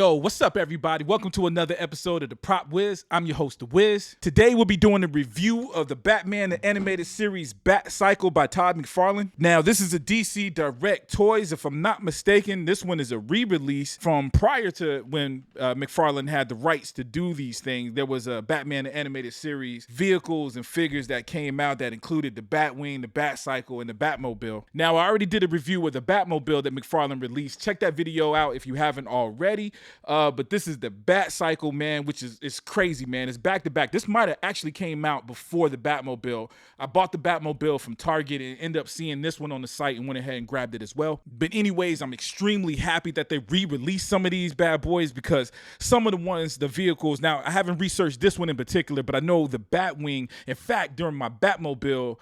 Yo, what's up, everybody? Welcome to another episode of the Prop Wiz. I'm your host, the Wiz. Today, we'll be doing a review of the Batman the Animated Series Batcycle by Todd McFarlane. Now, this is a DC Direct Toys. If I'm not mistaken, this one is a re-release from prior to when McFarlane had the rights to do these things. There was a Batman the Animated Series vehicles and figures that came out that included the Batwing, the Batcycle, and the Batmobile. Now, I already did a review of the Batmobile that McFarlane released. Check that video out if you haven't already. But this is the Batcycle, man, which is crazy, man. It's back to back. This might have actually came out before the Batmobile. I bought the Batmobile from Target and ended up seeing this one on the site and went ahead and grabbed it as well. But anyways, I'm extremely happy that they re-released some of these bad boys because some of the ones, the vehicles, now I haven't researched this one in particular, but I know the Batwing. In fact, during my Batmobile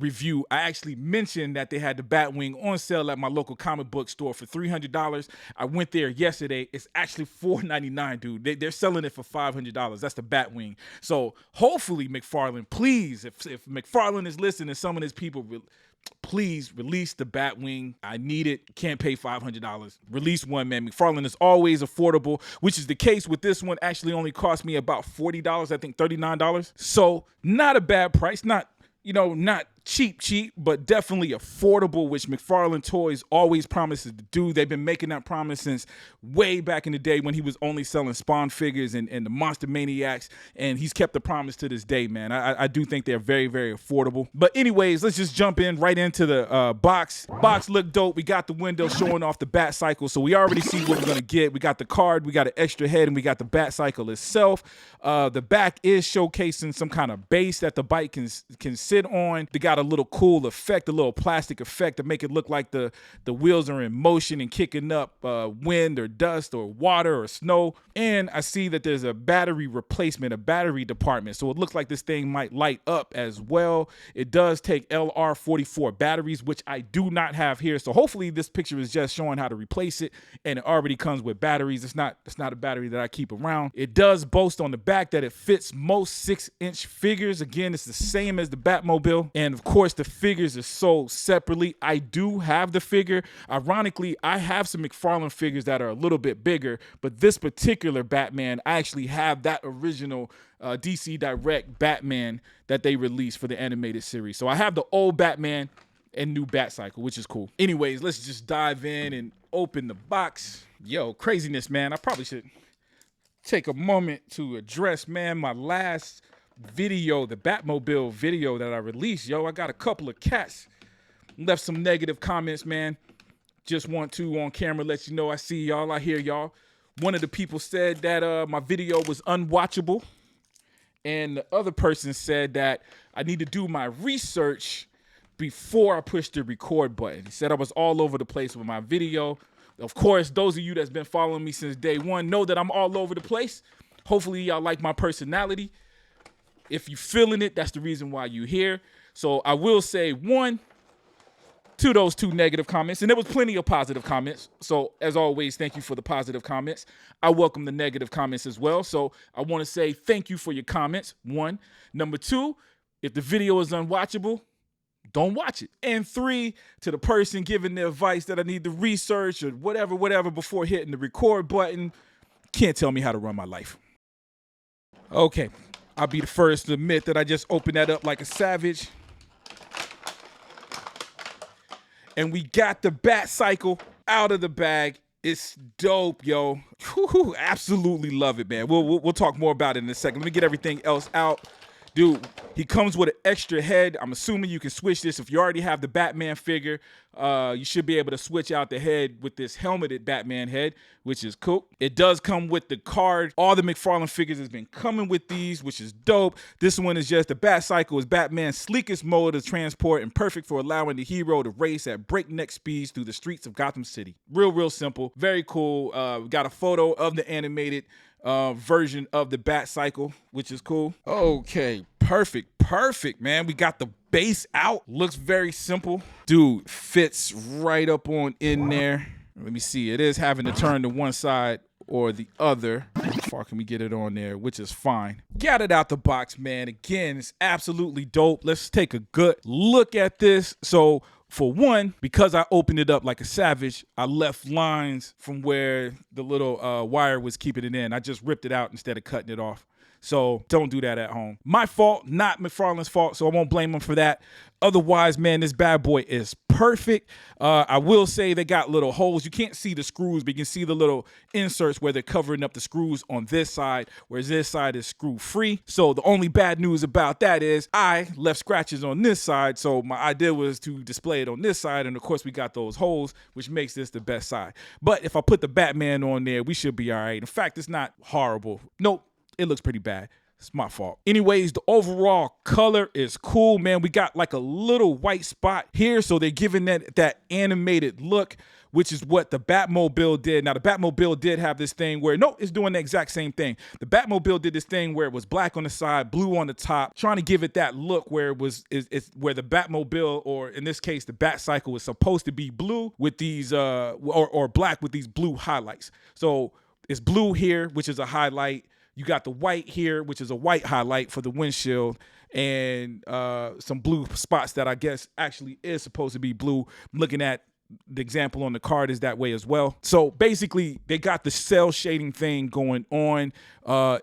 review, I actually mentioned that they had the Batwing on sale at my local comic book store for $300. I went there yesterday. It's actually $499, dude. They're selling it for $500. That's the Batwing. So hopefully, McFarlane, please, if McFarlane is listening, some of his people, please release the Batwing. I need it. Can't pay $500. Release one, man. McFarlane is always affordable, which is the case with this one. Actually only cost me about $40, I think $39. So not a bad price. Not cheap, but definitely affordable, which McFarlane Toys always promises to do. They've been making that promise since way back in the day when he was only selling Spawn figures and the Monster Maniacs, and he's kept the promise to this day, man. I do think they're very, very affordable. But anyways, let's just jump in right into the box. Box looked dope. We got the window showing off the Batcycle, so we already see what we're going to get. We got the card, we got an extra head, and we got the Batcycle itself. The back is showcasing some kind of base that the bike can sit on. They got a little cool effect, a little plastic effect to make it look like the wheels are in motion and kicking up wind or dust or water or snow. And I see that there's a battery replacement, a battery department. So it looks like this thing might light up as well. It does take LR44 batteries, which I do not have here. So hopefully this picture is just showing how to replace it, and it already comes with batteries. It's not a battery that I keep around. It does boast on the back that it fits most 6-inch figures. Again, it's the same as the Batmobile. And of course, the figures are sold separately. I do have the figure. Ironically, I have some McFarlane figures that are a little bit bigger, but this particular Batman, I actually have that original DC Direct Batman that they released for the animated series. So I have the old Batman and new Batcycle, which is cool. Anyways, let's just dive in and open the box. Yo, craziness, man. I probably should take a moment to address, man, my last video, the Batmobile video that I released. Yo, I got a couple of cats left some negative comments, man. Just want to on camera let you know I see y'all, I hear y'all. One of the people said that my video was unwatchable, and the other person said that I need to do my research before I push the record button. He said I was all over the place with my video. Of course, those of you that's been following me since day one know that I'm all over the place. Hopefully y'all like my personality. If you're feeling it, that's the reason why you're here. So I will say one to those two negative comments, and there was plenty of positive comments. So as always, thank you for the positive comments. I welcome the negative comments as well. So I want to say thank you for your comments, one. Number two, if the video is unwatchable, don't watch it. And three, to the person giving the advice that I need to research or whatever before hitting the record button, can't tell me how to run my life. Okay. I'll be the first to admit that I just opened that up like a savage. And we got the Batcycle out of the bag. It's dope, yo. Whew, absolutely love it, man. We'll talk more about it in a second. Let me get everything else out. Dude, he comes with an extra head. I'm assuming you can switch this. If you already have the Batman figure, you should be able to switch out the head with this helmeted Batman head, which is cool. It does come with the card. All the McFarlane figures has been coming with these, which is dope. This one is just the Batcycle is Batman's sleekest mode of transport and perfect for allowing the hero to race at breakneck speeds through the streets of Gotham City. Real simple. Very cool. We got a photo of the animated version of the Batcycle, which is cool. Okay, perfect, man. We got the base out. Looks very simple. Dude, fits right up on in there. Let me see. It is having to turn to one side or the other. How far can we get it on there, which is fine. Got it out the box, man. Again, it's absolutely dope. Let's take a good look at this. So For one, because I opened it up like a savage, I left lines from where the little wire was keeping it in. I just ripped it out instead of cutting it off. So don't do that at home. My fault, not McFarlane's fault, so I won't blame him for that. Otherwise, man, this bad boy is perfect. I will say they got little holes. You can't see the screws, but you can see the little inserts where they're covering up the screws on this side, whereas this side is screw free. So the only bad news about that is I left scratches on this side, so my idea was to display it on this side, and of course we got those holes, which makes this the best side. But if I put the Batman on there, we should be all right. In fact, it's not horrible. Nope. It looks pretty bad. It's my fault. Anyways, the overall color is cool, man. We got like a little white spot here, so they're giving that animated look, which is what the Batmobile did. Now, the Batmobile did have this thing where, no, it's doing the exact same thing. The Batmobile did this thing where it was black on the side, blue on the top, trying to give it that look where it's where the Batmobile, or in this case, the Batcycle, is supposed to be blue with these, or black with these blue highlights. So it's blue here, which is a highlight. You got the white here, which is a white highlight for the windshield, and some blue spots that I guess actually is supposed to be blue. I'm looking at the example on the card is that way as well. So basically, they got the cell shading thing going on.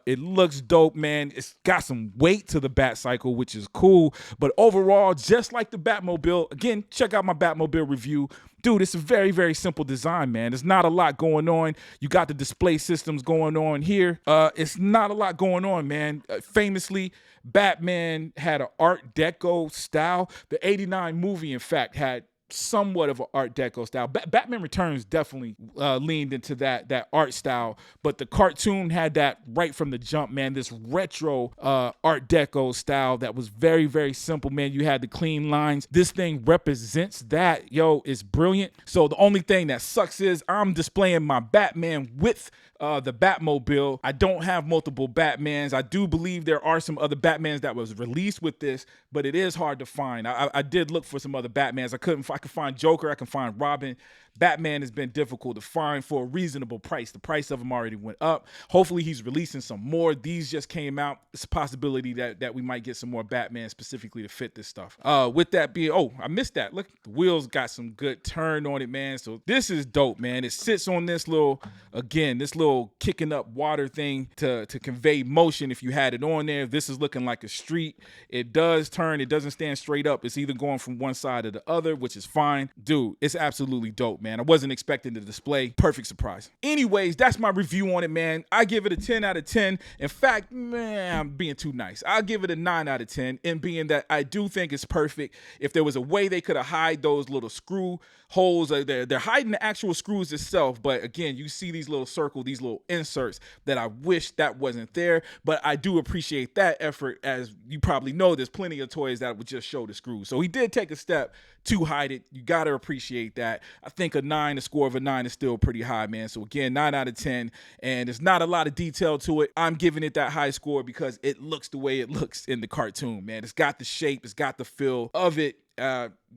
It looks dope, man. It's got some weight to the Batcycle, which is cool. But overall, just like the Batmobile, again, check out my Batmobile review. Dude, it's a very, very simple design, man. There's not a lot going on. You got the display systems going on here. It's not a lot going on, man. Famously, Batman had an Art Deco style. The '89 movie, in fact, had somewhat of an Art Deco style. Batman Returns definitely leaned into that art style, but the cartoon had that right from the jump, man. This retro Art Deco style that was very, very simple, man. You had the clean lines. This thing represents that. Yo, it's brilliant. So the only thing that sucks is I'm displaying my Batman with the Batmobile. I don't have multiple Batmans. I do believe there are some other Batmans that was released with this, but it is hard to find. I did look for some other Batmans. I could find Joker. I can find Robin. Batman has been difficult to find for a reasonable price. The price of them already went up. Hopefully he's releasing some more. These just came out. It's a possibility that we might get some more Batman specifically to fit this stuff. With that being, oh, I missed that. Look, the wheels got some good turn on it, man. So this is dope, man. It sits on this little, again, this little kicking up water thing to convey motion if you had it on there. If this is looking like a street, it does turn. It doesn't stand straight up. It's either going from one side or the other, which is fine. Dude, it's absolutely dope, man. I wasn't expecting the display. Perfect surprise. Anyways, that's my review on it, man. I give it a 10 out of 10. In fact, man, I'm being too nice. I'll give it a 9 out of 10, in being that I do think it's perfect. If there was a way they could have hide those little screw holes, they're hiding the actual screws itself, but again, you see these little circle, these little inserts that I wish that wasn't there, but I do appreciate that effort. As you probably know, there's plenty of toys that would just show the screws. So he did take a step to hide it. You got to appreciate that. I think a score of a 9 is still pretty high, man. So again, 9 out of 10, and there's not a lot of detail to it. I'm giving it that high score because it looks the way it looks in the cartoon, man. It's got the shape, it's got the feel of it.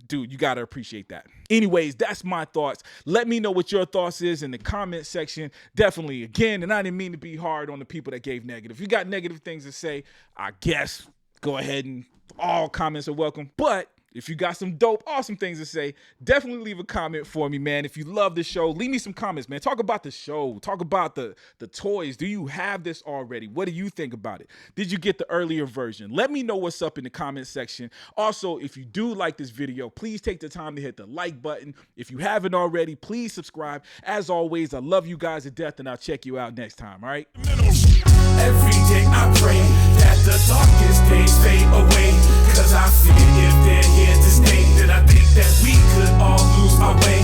Dude, you got to appreciate that. Anyways, that's my thoughts. Let me know what your thoughts is in the comment section. Definitely, again, and I didn't mean to be hard on the people that gave negative. If you got negative things to say, I guess go ahead, and all comments are welcome. But if you got some dope, awesome things to say, definitely leave a comment for me, man. If you love the show, leave me some comments, man. Talk about the show. Talk about the toys. Do you have this already? What do you think about it? Did you get the earlier version? Let me know what's up in the comment section. Also, if you do like this video, please take the time to hit the like button. If you haven't already, please subscribe. As always, I love you guys to death, and I'll check you out next time, all right? Every day I pray that the darkest days fade away, cause I fear if they're here to stay, then I think that we could all lose our way.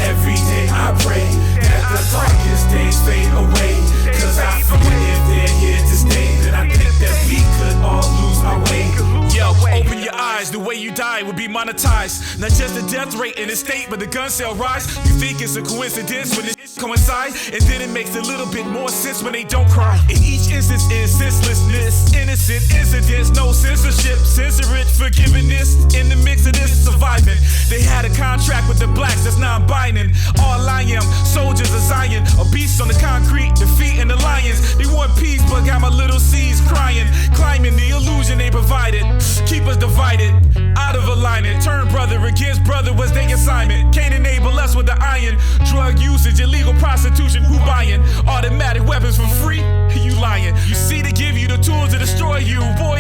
Every day I pray that the darkest days fade away, cause I fear if they're here to stay, then I think that we could all lose our way. Yo, open your eyes, the way you die would be monetized. Not just the death rate in the state, but the gun sale rise. You think it's a coincidence when it coincide, and then it makes a little bit more sense when they don't cry. In each instance is senselessness, innocent incidents, no censorship, censorate forgiveness. In the mix of this, surviving. They had a contract with the blacks that's non-binding. All I am, soldiers of Zion, a beast on the concrete, defeating the lions. They want peace, but got my little seeds crying, climbing the illusion they provide. delighted, keep us divided, out of alignment. Turn brother against brother was their assignment. Can't enable us with the iron. Drug usage, illegal prostitution, who buying? Automatic weapons for free? You lying. You see, they give you the tools to destroy you. Boy,